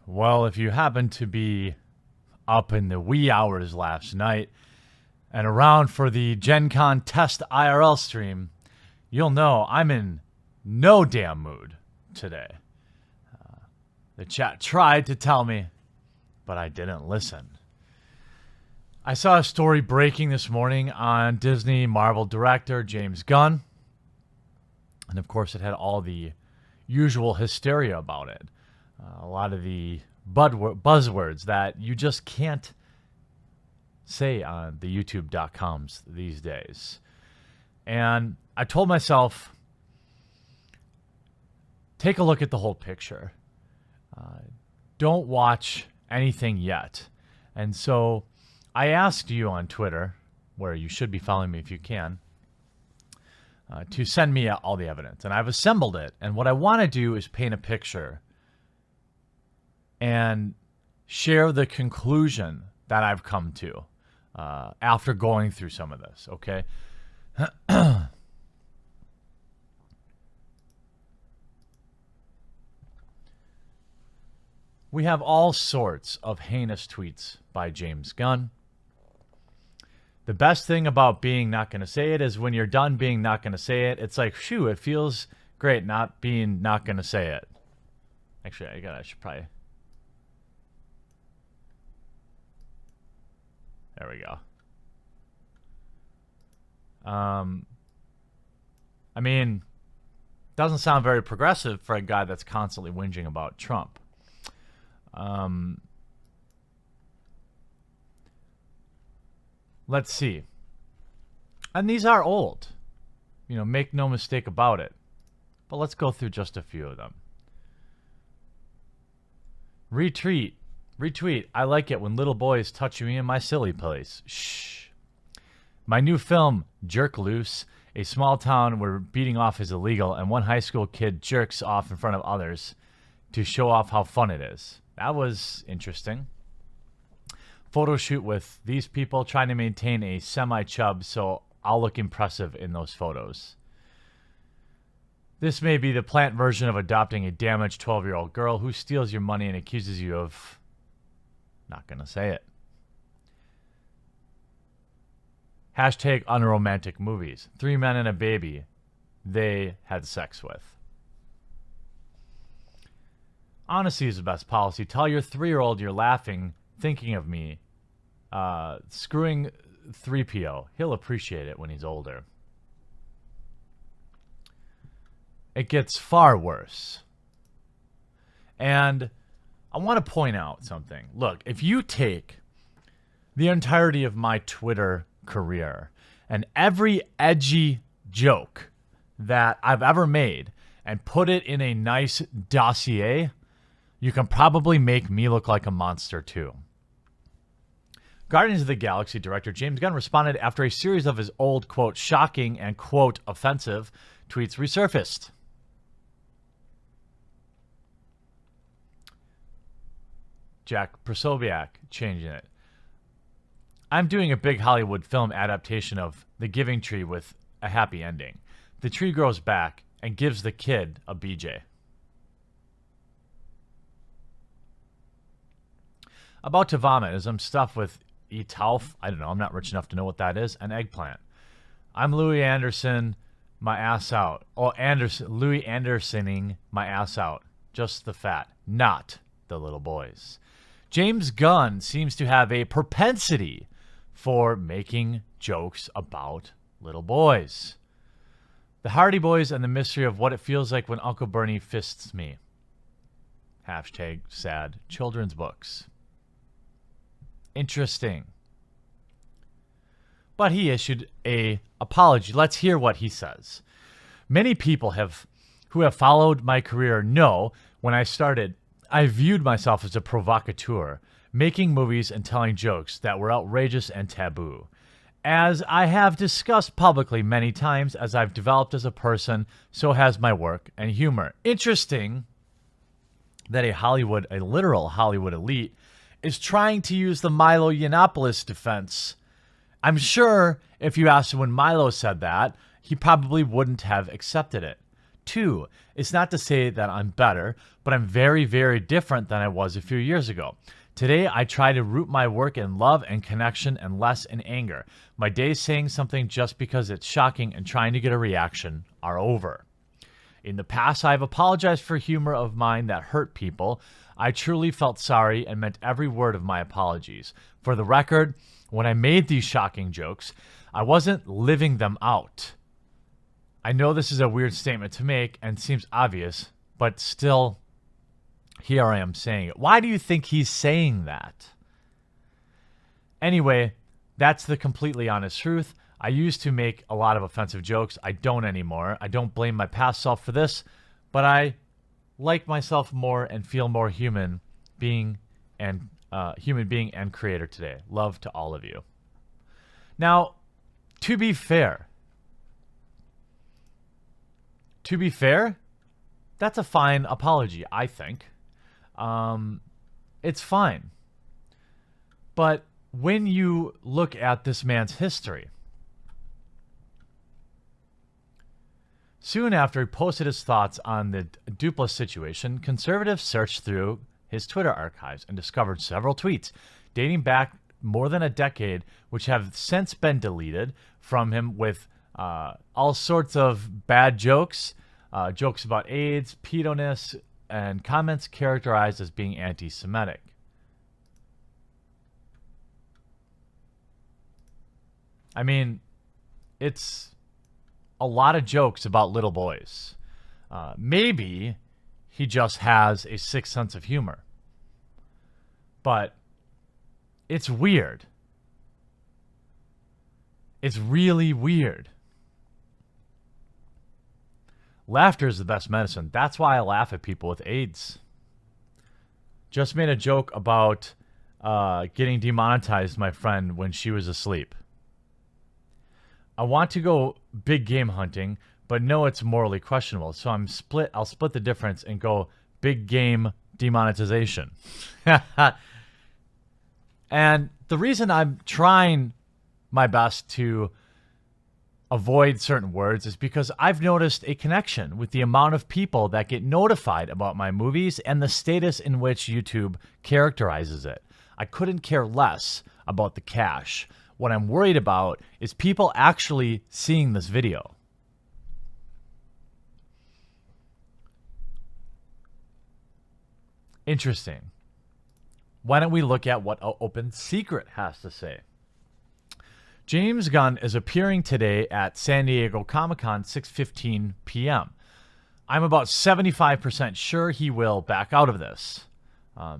Well, if you happen to be up in the wee hours last night and around for the Gen Con test IRL stream, you'll know I'm in no damn mood today. The chat tried to tell me, but I didn't listen. I saw a story breaking this morning on Disney Marvel director James Gunn. And of course, it had all the usual hysteria about it. A lot of the buzzwords that you just can't say on the YouTube.coms these days. And I told myself, take a look at the whole picture. Don't watch anything yet. And so I asked you on Twitter, where you should be following me if you can, to send me all the evidence. And I've assembled it. And what I want to do is paint a picture and share the conclusion that I've come to after going through some of this, okay? We have all sorts of heinous tweets by James Gunn. The best thing about being not going to say it is when you're done being not going to say it, it's like, phew, it feels great not being not going to say it. Actually, I should probably... There we go. I mean, doesn't sound very progressive for a guy that's constantly whinging about Trump. Let's see. And these are old. You know, make no mistake about it. But let's go through just a few of them. Retweet. I like it when little boys touch me in my silly place. Shh. My new film, Jerk Loose, a small town where beating off is illegal and one high school kid jerks off in front of others to show off how fun it is. That was interesting. Photo shoot with these people trying to maintain a semi-chub so I'll look impressive in those photos. This may be the plant version of adopting a damaged 12-year-old girl who steals your money and accuses you of... Not gonna say it. Hashtag unromantic movies. 3 men and a baby they had sex with. Honesty is the best policy. Tell your 3-year-old you're laughing, thinking of me. Screwing 3PO. He'll appreciate it when he's older. It gets far worse. And I want to point out something. Look, if you take the entirety of my Twitter career and every edgy joke that I've ever made and put it in a nice dossier, you can probably make me look like a monster too. Guardians of the Galaxy director James Gunn responded after a series of his old, quote, shocking and, quote, offensive tweets resurfaced. Jack Prosobiak changing it. I'm doing a big Hollywood film adaptation of The Giving Tree with a happy ending. The tree grows back and gives the kid a BJ. About to vomit as I'm stuffed with Etauf. I don't know. I'm not rich enough to know what that is. An eggplant. I'm Louis Anderson, my ass out. Oh, Louis Andersoning my ass out. Just the fat, not the little boys. James Gunn seems to have a propensity for making jokes about little boys. The Hardy Boys and the mystery of what it feels like when Uncle Bernie fists me. Hashtag sad children's books. Interesting. But he issued a apology. Let's hear what he says. Many people who have followed my career know when I started, I viewed myself as a provocateur, making movies and telling jokes that were outrageous and taboo. As I have discussed publicly many times, as I've developed as a person, so has my work and humor. Interesting that a literal Hollywood elite is trying to use the Milo Yiannopoulos defense. I'm sure if you asked him when Milo said that, he probably wouldn't have accepted it. Two, it's not to say that I'm better, but I'm very, very different than I was a few years ago. Today, I try to root my work in love and connection and less in anger. My days saying something just because it's shocking and trying to get a reaction are over. In the past, I've apologized for humor of mine that hurt people. I truly felt sorry and meant every word of my apologies. For the record, when I made these shocking jokes, I wasn't living them out. I know this is a weird statement to make and seems obvious, but still, here I am saying it. Why do you think he's saying that? Anyway, that's the completely honest truth. I used to make a lot of offensive jokes. I don't anymore. I don't blame my past self for this, but I like myself more and feel more human being and creator today. Love to all of you. Now, to be fair, that's a fine apology, I think. It's fine. But when you look at this man's history, soon after he posted his thoughts on the Dupla situation, conservatives searched through his Twitter archives and discovered several tweets dating back more than a decade, which have since been deleted from him with all sorts of bad jokes, jokes about AIDS, pedoness, and comments characterized as being anti-Semitic. I mean, it's a lot of jokes about little boys. Maybe he just has a sick sense of humor. But it's weird. It's really weird. Laughter is the best medicine. That's why I laugh at people with AIDS. Just made a joke about getting demonetized, my friend, when she was asleep. I want to go big game hunting, but know it's morally questionable. So I'll split the difference and go big game demonetization. And the reason I'm trying my best to avoid certain words is because I've noticed a connection with the amount of people that get notified about my movies and the status in which YouTube characterizes it. I couldn't care less about the cash. What I'm worried about is people actually seeing this video. Interesting. Why don't we look at what Open Secret has to say? James Gunn is appearing today at San Diego Comic-Con, 6:15 p.m. I'm about 75% sure he will back out of this.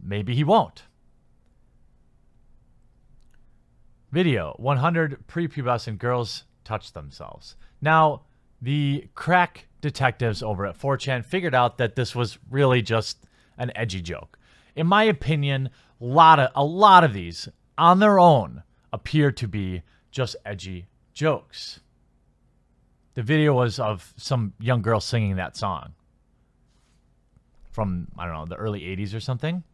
Maybe he won't. Video, 100 prepubescent girls touch themselves. Now, the crack detectives over at 4chan figured out that this was really just an edgy joke. In my opinion, a lot of these on their own appear to be just edgy jokes. The video was of some young girl singing that song from, I don't know, the early 80s or something.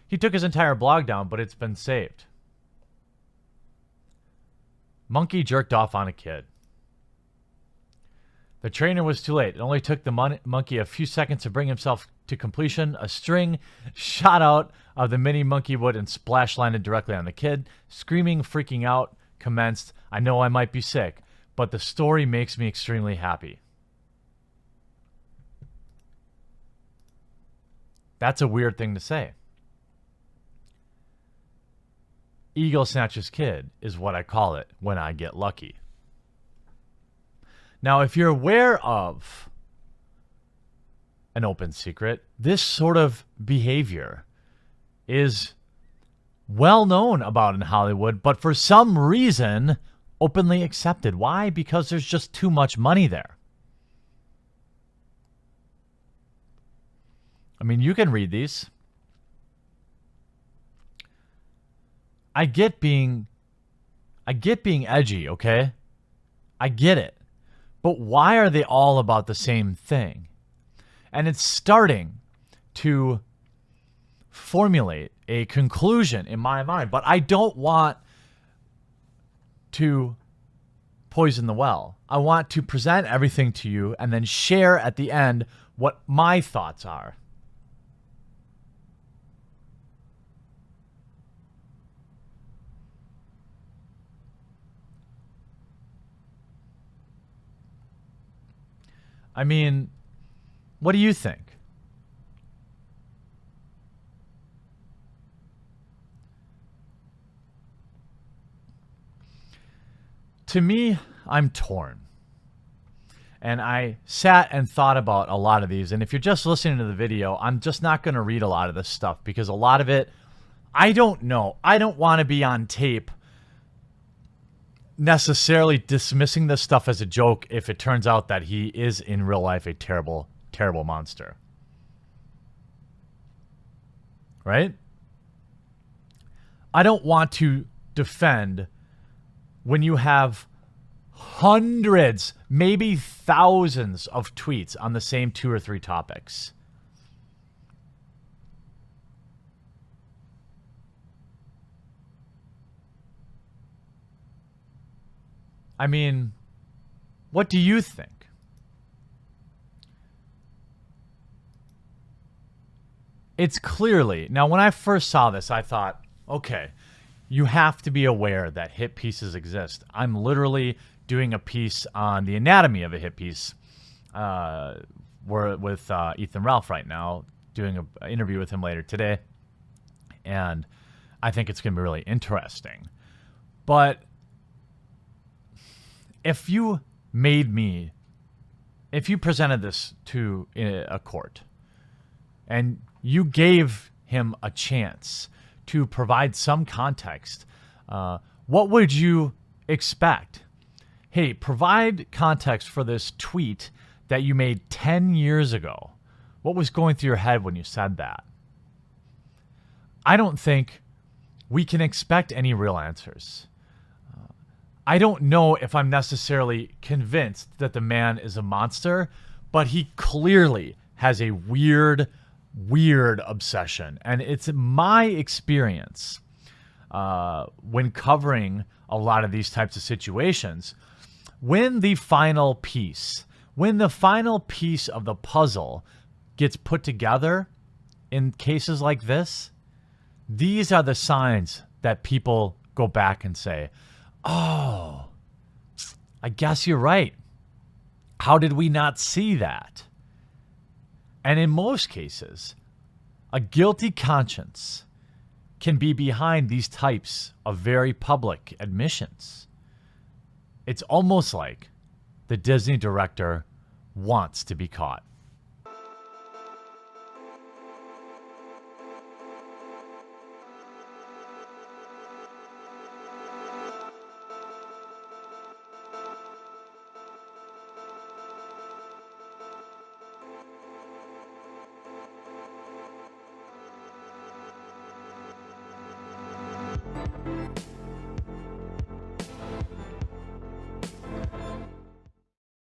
He took his entire blog down, but it's been saved. Monkey jerked off on a kid. The trainer was too late. It only took the monkey a few seconds to bring himself to completion. A string shot out of the mini monkey wood and splash landed directly on the kid. Screaming, freaking out, commenced. I know I might be sick, but the story makes me extremely happy. That's a weird thing to say. Eagle snatches kid is what I call it when I get lucky. Now, if you're aware of an Open Secret, this sort of behavior is well known about in Hollywood, but for some reason openly accepted. Why? Because there's just too much money there. I mean, you can read these. I get being edgy, okay? I get it. But why are they all about the same thing? And it's starting to formulate a conclusion in my mind, but I don't want to poison the well. I want to present everything to you and then share at the end what my thoughts are. I mean, what do you think? To me, I'm torn. And I sat and thought about a lot of these. And if you're just listening to the video, I'm just not going to read a lot of this stuff because a lot of it, I don't know. I don't want to be on tape necessarily dismissing this stuff as a joke if it turns out that he is in real life a terrible, terrible monster. Right? I don't want to defend when you have hundreds, maybe thousands of tweets on the same 2 or 3 topics. I mean, what do you think? It's clearly, now when I first saw this, I thought, okay, you have to be aware that hit pieces exist. I'm literally doing a piece on the anatomy of a hit piece. We're with Ethan Ralph right now, doing an interview with him later today. And I think it's going to be really interesting. But if you presented this to a court and you gave him a chance to provide some context, what would you expect? Hey, provide context for this tweet that you made 10 years ago. What was going through your head when you said that? I don't think we can expect any real answers. I don't know if I'm necessarily convinced that the man is a monster, but he clearly has a weird obsession. And it's my experience when covering a lot of these types of situations, when the final piece of the puzzle gets put together in cases like this, these are the signs that people go back and say, oh, I guess you're right. How did we not see that? And in most cases, a guilty conscience can be behind these types of very public admissions. It's almost like the Disney director wants to be caught.